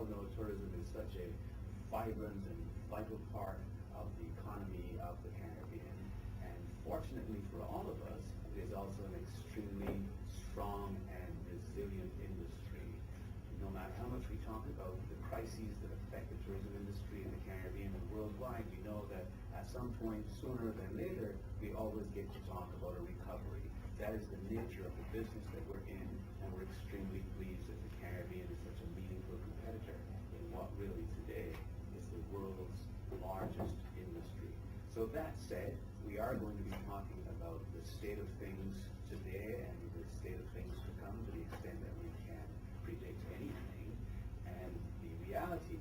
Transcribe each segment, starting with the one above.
all know tourism is such a vibrant and vital part of the economy of the Caribbean. And fortunately for all of us, it is also an extremely strong and resilient industry. No matter how much we talk about the crises that affect the tourism industry in the Caribbean and worldwide, we know that at some point, sooner than later, we always get to talk about a recovery. That is the nature of the business that we're in, and we're extremely pleased that the Caribbean is such a meaningful competitor in what really today is the world's largest industry. So that said, we are going to be talking about the state of things today and the state of things to come to the extent that we can predict anything. And the reality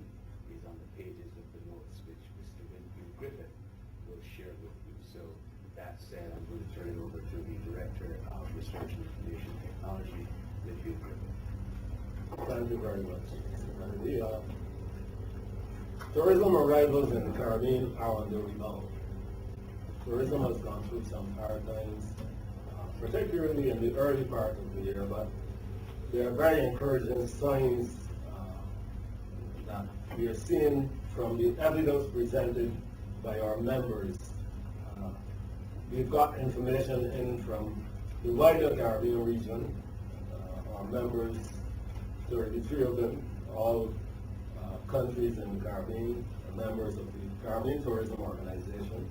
is on the pages of the notes which Mr. Winfield Griffith will share with you. So with that said, I'm going to turn it over to the Director of Research and Information Technology, Winfield Griffith. Thank you very much. Tourism arrivals in the Caribbean are on the rebound. Tourism has gone through some hard times, particularly in the early part of the year, but there are very encouraging signs that we are seeing from the evidence presented by our members. We've got information in from the wider Caribbean region. Our members, 33 of them, all countries in the Caribbean, are members of the Caribbean Tourism Organization.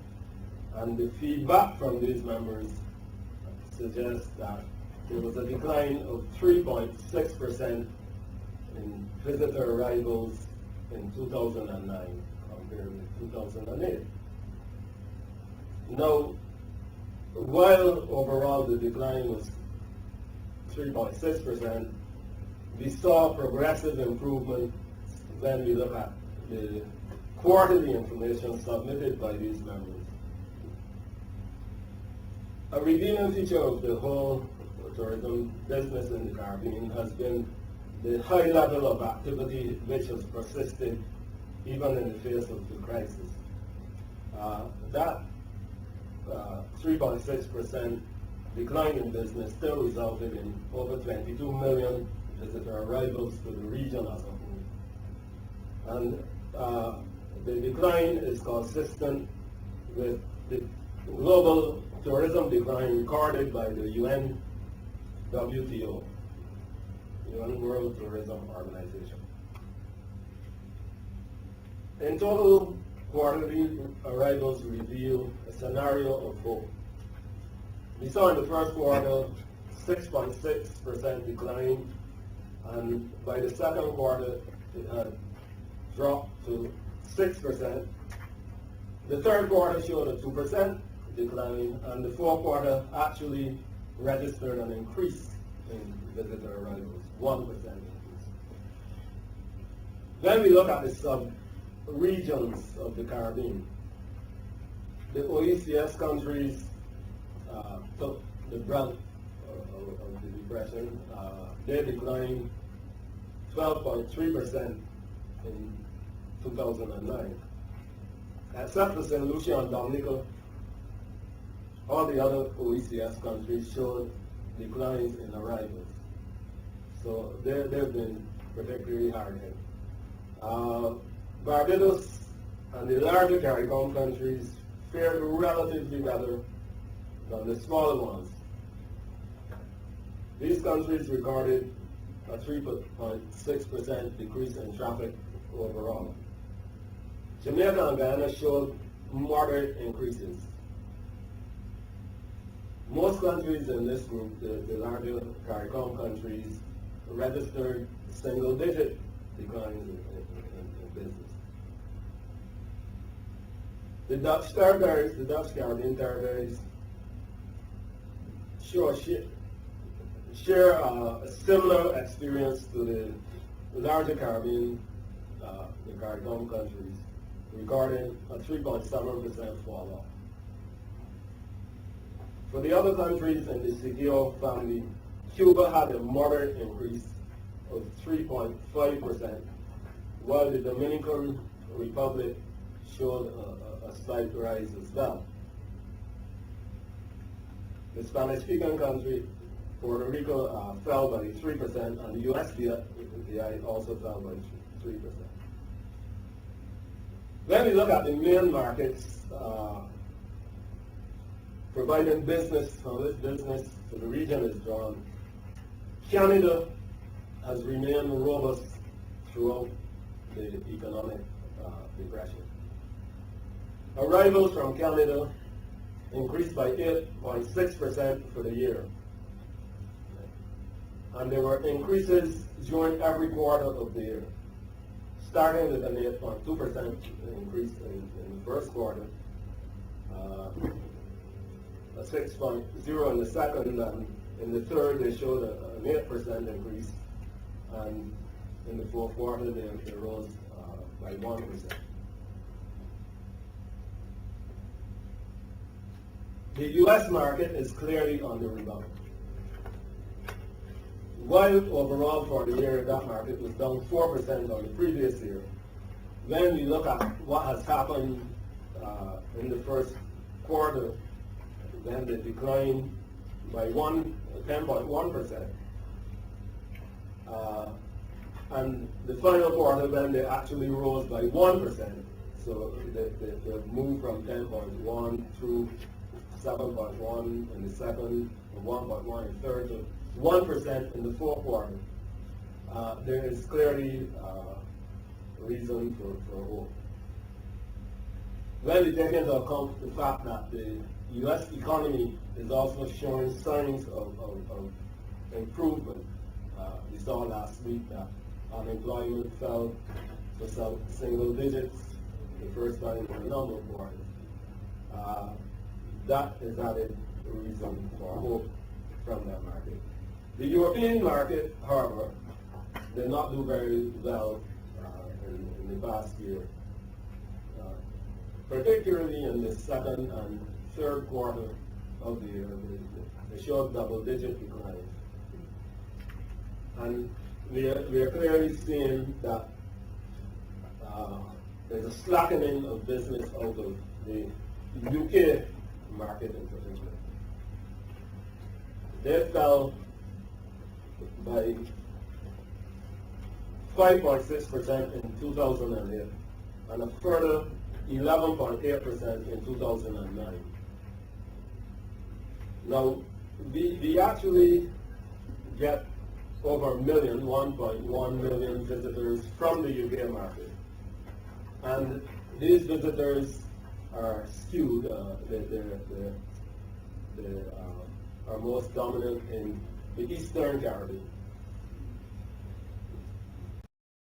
And the feedback from these members suggests that there was a decline of 3.6% in visitor arrivals in 2009 compared with 2008. Now, while overall the decline was 3.6%, we saw progressive improvement when we look at the quarterly information submitted by these members. A redeeming feature of the whole tourism business in the Caribbean has been the high level of activity which has persisted even in the face of the crisis. That 3.6% decline in business still resulted in over 22 million visitor arrivals to the region as a whole. And the decline is consistent with the global tourism decline recorded by the UN WTO, UN World Tourism Organization. In total, quarterly arrivals reveal a scenario of hope. We saw in the first quarter 6.6% decline, and by the second quarter it had dropped to 6%. The third quarter showed a 2% decline, and the fourth quarter actually registered an increase in visitor arrivals, 1% increase. When we look at the sub-regions of the Caribbean, the OECS countries took the brunt of the depression. They declined 12.3% in 2009. Except for St. Lucia and Dominica, all the other OECS countries showed declines in arrivals. So they've been particularly hard hit. Barbados and the larger CARICOM countries fared relatively better than the smaller ones. These countries recorded a 3.6% decrease in traffic overall. Jamaica and Guyana showed moderate increases. Most countries in this group, the larger CARICOM countries, registered single-digit declines in business. The Dutch territories, the Dutch Caribbean territories, share a similar experience to the larger Caribbean, the CARICOM countries, recording a 3.7% fall off. For the other countries in the CTO family, Cuba had a moderate increase of 3.5%, while the Dominican Republic showed a slight rise as well. The Spanish-speaking country, Puerto Rico, fell by 3%, and the USVI also fell by When we look at the main markets, providing business, how this business to the region is drawn, Canada has remained robust throughout the economic depression. Arrivals from Canada increased by 8.6% for the year. And there were increases during every quarter of the year, starting with an 8.2% increase in the first quarter, a 6.0 in the second, and in the third they showed an 8% increase, and in the fourth quarter they rose by 1%. The U.S. market is clearly on the rebound. While overall for the year that market was down 4% on the previous year, when we look at what has happened in the first quarter, then they declined by 10.1%. And the final quarter, then they actually rose by 1%. So they moved from 10.1 through 7.1 in the second, 1.1 in the third, to 1% in the fourth quarter. There is clearly reason for hope. When we take into account the fact that the U.S. economy is also showing signs of improvement. We saw last week that unemployment fell to single digits the first time in a number of quarters. That is added reason for hope from that market. The European market, however, did not do very well in the past year, particularly in the second and third quarter of the year. They showed double-digit decline. And we are clearly seeing that there's a slackening of business out of the UK market in particular. They fell by 5.6% in 2008 and a further 11.8% in 2009. Now, we actually get over a million, 1.1 million visitors from the UK market. And these visitors are skewed, they are most dominant in the Eastern Caribbean.